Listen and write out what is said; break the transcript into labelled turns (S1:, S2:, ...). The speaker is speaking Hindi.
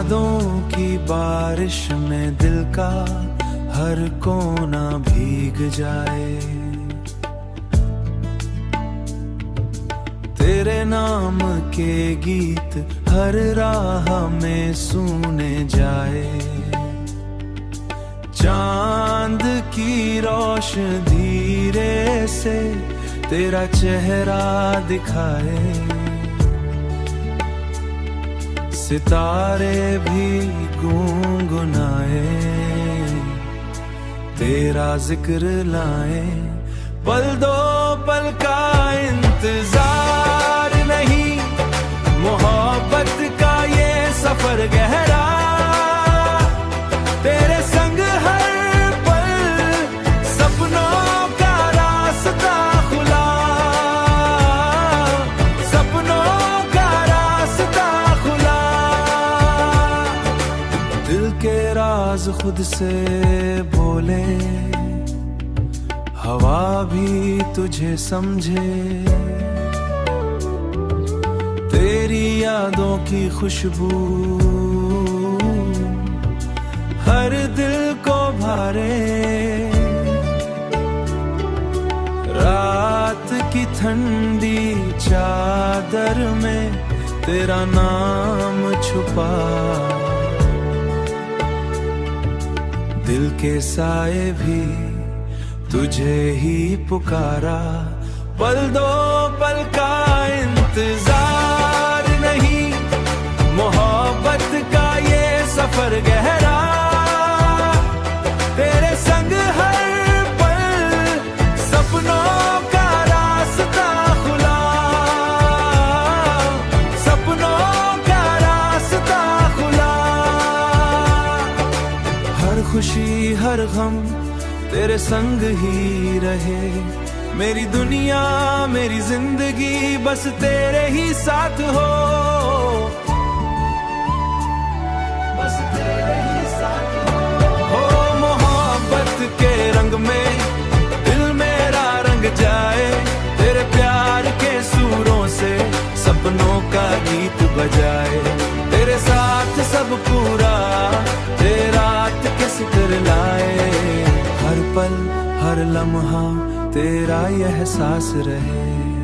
S1: यादों की बारिश में दिल का हर कोना भीग जाए। तेरे नाम के गीत हर राह में सुने जाए। चांद की रोशनी धीरे से तेरा चेहरा दिखाए। सितारे भी गुनगुनाए, तेरा जिक्र लाए। पल दो पल का इंतजार नहीं, मोहब्बत का ये सफर गहरा। तेरे संग हर पल सपनों का रास्ता खुला, सपनों का रास्ता खुला। दिल के राज खुद से बोले, हवा भी तुझे समझे। तेरी यादों की खुशबू हर दिल को भारे। रात की ठंडी चादर में तेरा नाम छुपा। दिल के साए भी तुझे ही पुकारा। पल दो पल का इंतजार नहीं, मोहब्बत का ये सफर गहरा। तेरे संग हर पल सपनों का रास्ता खुला, सपनों का रास्ता खुला। हर खुशी हर गम तेरे संग ही रहे। मेरी दुनिया मेरी जिंदगी बस तेरे ही साथ हो, बस तेरे ही साथ हो। मोहब्बत के रंग में दिल मेरा रंग जाए। तेरे प्यार के सुरों से सपनों का गीत बजाए। तेरे साथ सब पूरा तेरा के सिक्र लाए। हर पल हर लम्हा तेरा ये एहसास रहे।